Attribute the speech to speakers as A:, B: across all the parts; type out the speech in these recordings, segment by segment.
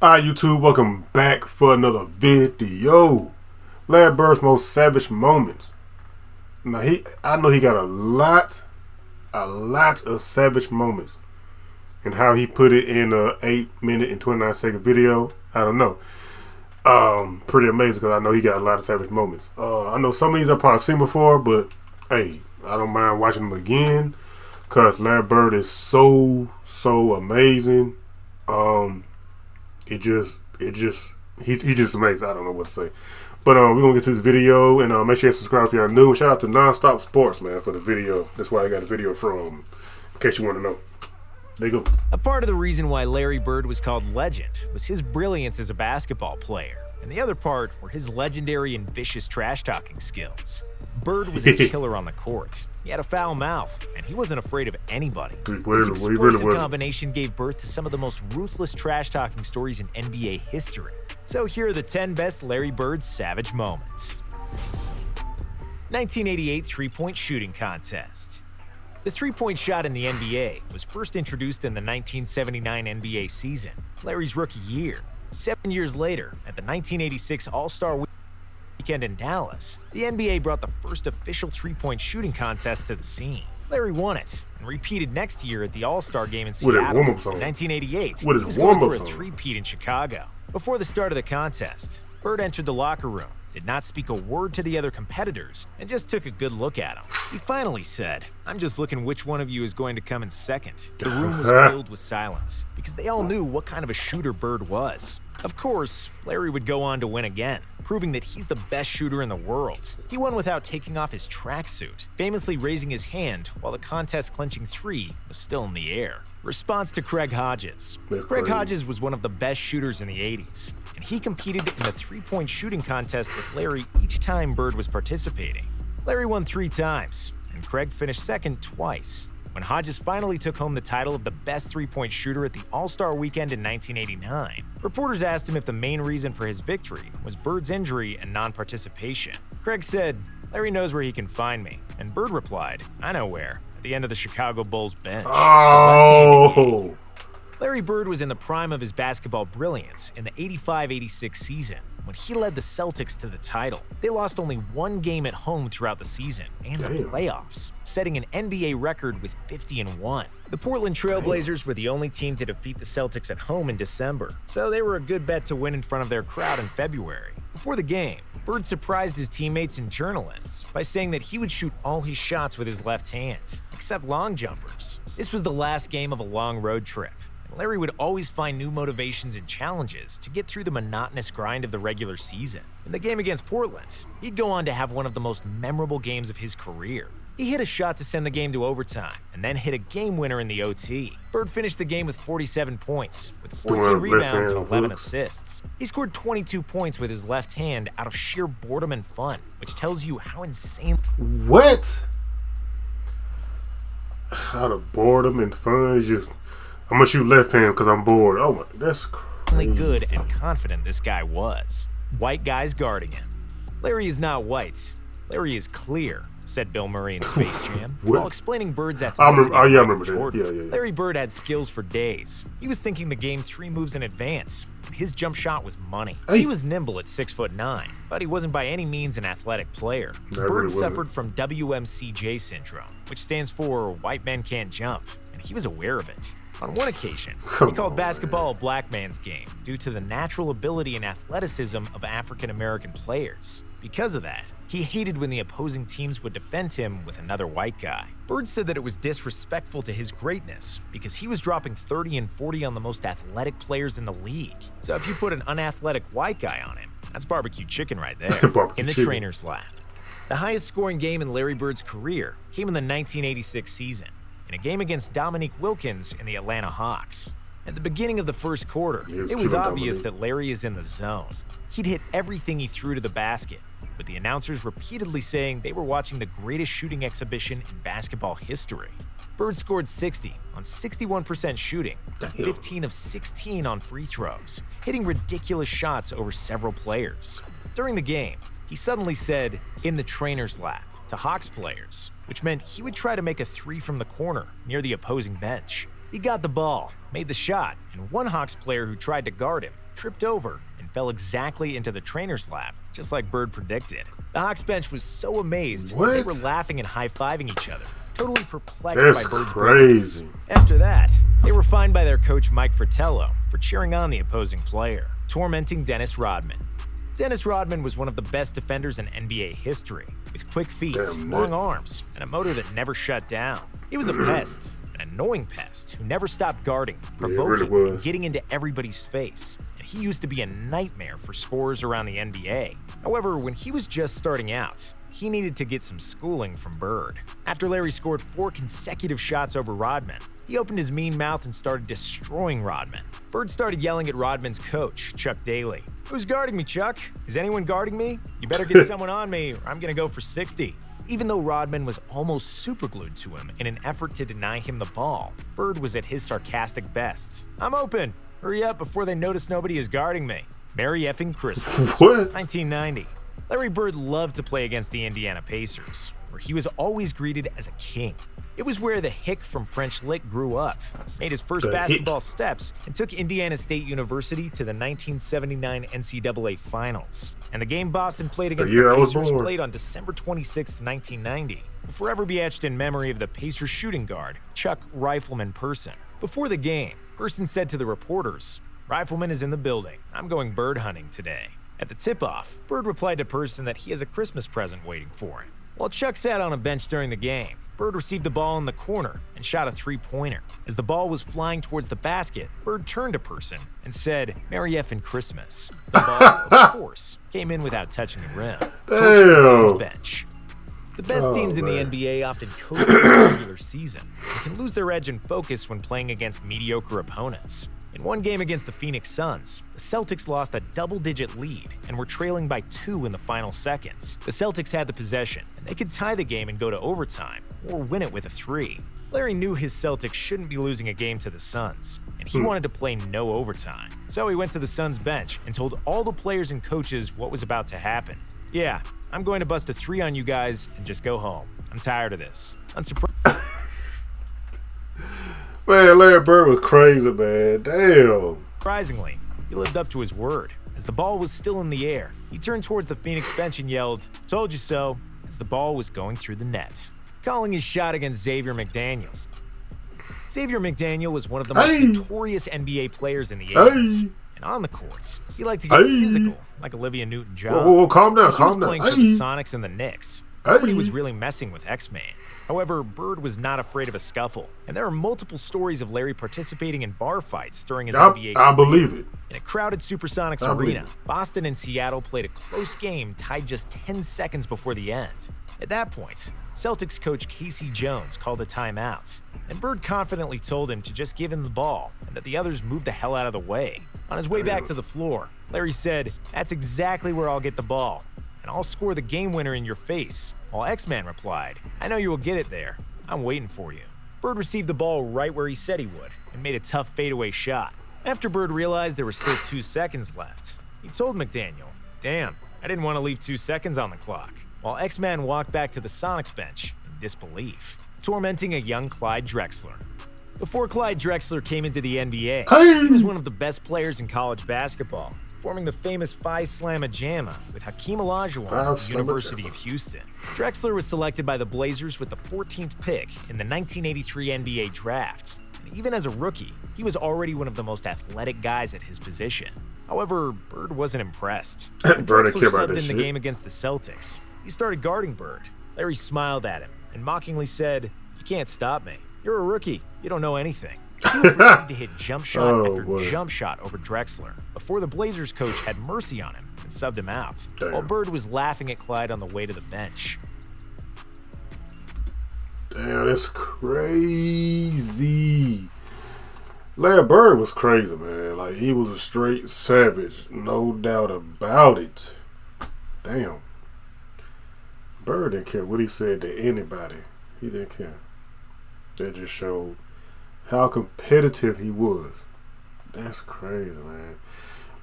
A: Alright, YouTube, welcome back for another video. Larry Bird's most savage moments. Now, I know he got a lot of savage moments. And how he put it in a 8-minute and 29-second video, I don't know. Pretty amazing because I know he got a lot of savage moments. I know some of these I've probably seen before, but hey, I don't mind watching them again because Larry Bird is so amazing. He's just amazing. I don't know what to say. But we're gonna get to this video and make sure you subscribe if you're new. And shout out to Nonstop Sports, man, for the video. That's where I got the video from, in case you want to know. There you go.
B: A part of the reason why Larry Bird was called legend was his brilliance as a basketball player. And the other part were his legendary and vicious trash-talking skills. Bird was a killer on the court. He had a foul mouth, and he wasn't afraid of anybody. His explosive combination gave birth to some of the most ruthless trash-talking stories in NBA history. So here are the 10 best Larry Bird savage moments. 1988 three-point shooting contest. The three-point shot in the NBA was first introduced in the 1979 NBA season, Larry's rookie year. 7 years later, at the 1986 All-Star Weekend in Dallas, the NBA brought the first official three-point shooting contest to the scene. Larry won it and repeated next year at the All-Star game in Seattle. In 1988, he was going for a three-peat in Chicago. Before the start of the contest, Bird entered the locker room, did not speak a word to the other competitors, and just took a good look at them. He finally said, "I'm just looking which one of you is going to come in second." The room was filled with silence, because they all knew what kind of a shooter Bird was. Of course, Larry would go on to win again, proving that he's the best shooter in the world. He won without taking off his tracksuit, famously raising his hand while the contest-clinching three was still in the air. Response to Craig Hodges. Craig Hodges was one of the best shooters in the 80s, and he competed in the three-point shooting contest with Larry each time Bird was participating. Larry won 3 times, and Craig finished second twice. When Hodges finally took home the title of the best three-point shooter at the All-Star Weekend in 1989, reporters asked him if the main reason for his victory was Bird's injury and non-participation. Craig said, "Larry knows where he can find me," and Bird replied, "I know where, at the end of the Chicago Bulls bench."
A: Oh!
B: Larry Bird was in the prime of his basketball brilliance in the 85-86 season, when he led the Celtics to the title. They lost only 1 game at home throughout the season and the playoffs, setting an NBA record with 50-1. The Portland Trail Blazers were the only team to defeat the Celtics at home in December, so they were a good bet to win in front of their crowd in February. Before the game, Bird surprised his teammates and journalists by saying that he would shoot all his shots with his left hand, except long jumpers. This was the last game of a long road trip. Larry would always find new motivations and challenges to get through the monotonous grind of the regular season. In the game against Portland, he'd go on to have one of the most memorable games of his career. He hit a shot to send the game to overtime, and then hit a game winner in the OT. Bird finished the game with 47 points, with 14 rebounds and 11 assists. He scored 22 points with his left hand out of sheer boredom and fun, which tells you how insane...
A: What? Out of boredom and fun? Just... I'm gonna shoot left hand because I'm bored. Oh my, that's crazy.
B: Good and confident this guy was. White guys guarding him. Larry is not white. Larry is clear, said Bill Murray in Space Jam, while explaining Bird's athleticity.
A: I remember that. Yeah.
B: Larry Bird had skills for days. He was thinking the game 3 moves in advance. His jump shot was money. He was nimble at 6'9", but he wasn't by any means an athletic player. Bird suffered from WMCJ syndrome, which stands for white men can't jump, and he was aware of it. On one occasion, he called basketball a black man's game due to the natural ability and athleticism of African-American players. Because of that, he hated when the opposing teams would defend him with another white guy. Bird said that it was disrespectful to his greatness because he was dropping 30 and 40 on the most athletic players in the league. So if you put an unathletic white guy on him, that's barbecue chicken right there, in the trainer's lap. The highest scoring game in Larry Bird's career came in the 1986 season, in a game against Dominique Wilkins and the Atlanta Hawks. At the beginning of the first quarter, it was obvious that Larry is in the zone. He'd hit everything he threw to the basket, with the announcers repeatedly saying they were watching the greatest shooting exhibition in basketball history. Bird scored 60 on 61% shooting, 15 of 16 on free throws, hitting ridiculous shots over several players. During the game, he suddenly said, "in the trainer's lap," to Hawks players, which meant he would try to make a 3 from the corner near the opposing bench. He got the ball, made the shot, and one Hawks player who tried to guard him tripped over and fell exactly into the trainer's lap, just like Bird predicted. The Hawks bench was so amazed
A: What?
B: they were laughing and high-fiving each other, totally perplexed
A: That's
B: by Bird's
A: crazy.
B: brilliance. After that, they were fined by their coach Mike Fratello for cheering on the opposing player, tormenting Dennis Rodman. Dennis Rodman was one of the best defenders in NBA history, with quick feet, long arms, and a motor that never shut down. He was a pest, an annoying pest who never stopped guarding, provoking, and getting into everybody's face. And he used to be a nightmare for scorers around the NBA. However, when he was just starting out, he needed to get some schooling from Bird. After Larry scored 4 consecutive shots over Rodman, he opened his mean mouth and started destroying Rodman. Bird started yelling at Rodman's coach, Chuck Daly. "Who's guarding me, Chuck? Is anyone guarding me? You better get someone on me or I'm gonna go for 60. Even though Rodman was almost superglued to him in an effort to deny him the ball, Bird was at his sarcastic best. "I'm open. Hurry up before they notice nobody is guarding me." Merry effing Christmas.
A: What?
B: 1990. Larry Bird loved to play against the Indiana Pacers, where he was always greeted as a king. It was where the hick from French Lick grew up, made his first basketball steps, and took Indiana State University to the 1979 NCAA Finals. And the game Boston played against the Pacers played on December 26, 1990, will forever be etched in memory of the Pacers shooting guard, Chuck Rifleman Person. Before the game, Person said to the reporters, "Rifleman is in the building. I'm going bird hunting today." At the tip-off, Bird replied to Person that he has a Christmas present waiting for him. While Chuck sat on a bench during the game, Bird received the ball in the corner and shot a three-pointer. As the ball was flying towards the basket, Bird turned to Person and said, "Merry effing Christmas." The ball, of course, came in without touching the rim.
A: Damn.
B: Bench. The best teams in the NBA often coast through the regular season and can lose their edge and focus when playing against mediocre opponents. In one game against the Phoenix Suns, the Celtics lost a double-digit lead and were trailing by 2 in the final seconds. The Celtics had the possession, and they could tie the game and go to overtime, or win it with a 3. Larry knew his Celtics shouldn't be losing a game to the Suns, and he wanted to play no overtime. So he went to the Suns bench and told all the players and coaches what was about to happen. "Yeah, I'm going to bust a 3 on you guys and just go home. I'm tired of this."
A: Man, Larry Bird was crazy, man. Damn.
B: Surprisingly, he lived up to his word. As the ball was still in the air, he turned towards the Phoenix bench and yelled, "Told you so," as the ball was going through the net, calling his shot against Xavier McDaniel. Xavier McDaniel was one of the most notorious NBA players in the 80s. And on the courts, he liked to get physical, like Olivia Newton-John.
A: Whoa, calm down,
B: calm down. He was playing for the Sonics and the Knicks. Nobody was really messing with X-Man. However, Bird was not afraid of a scuffle, and there are multiple stories of Larry participating in bar fights during his NBA career.
A: I believe it.
B: In a crowded Supersonics arena, Boston and Seattle played a close game tied just 10 seconds before the end. At that point, Celtics coach Casey Jones called a timeout, and Bird confidently told him to just give him the ball and that the others move the hell out of the way. On his way back to the floor, Larry said, "That's exactly where I'll get the ball, and I'll score the game winner in your face," while X-Man replied, "I know you will get it there. I'm waiting for you." Bird received the ball right where he said he would and made a tough fadeaway shot. After Bird realized there were still 2 seconds left, he told McDaniel, "Damn, I didn't want to leave 2 seconds on the clock," while X-Man walked back to the Sonics bench in disbelief, tormenting a young Clyde Drexler. Before Clyde Drexler came into the NBA, he was one of the best players in college basketball, forming the famous Phi Slamma Jamma with Hakeem Olajuwon at the University of Houston. Drexler was selected by the Blazers with the 14th pick in the 1983 NBA draft. And even as a rookie, he was already one of the most athletic guys at his position. However, Bird wasn't impressed. When Drexler subbed in the game against the Celtics, he started guarding Bird. Larry smiled at him and mockingly said, "You can't stop me. You're a rookie. You don't know anything." He was ready to hit jump shot after jump shot over Drexler before the Blazers coach had mercy on him and subbed him out, while Bird was laughing at Clyde on the way to the bench.
A: Damn, that's crazy. Larry Bird was crazy, man. Like, he was a straight savage. No doubt about it. Damn. Bird didn't care what he said to anybody. He didn't care. That just showed how competitive he was. That's crazy, man.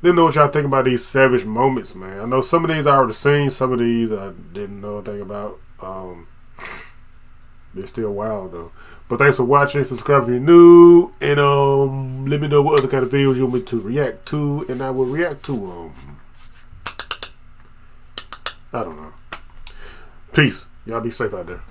A: Didn't know what y'all think about these savage moments, man. I know some of these I already seen. Some of these I didn't know a thing about. It's still wild though. But thanks for watching. Subscribe if you're new, and let me know what other kind of videos you want me to react to, and I will react to them. I don't know. Peace. Y'all be safe out there.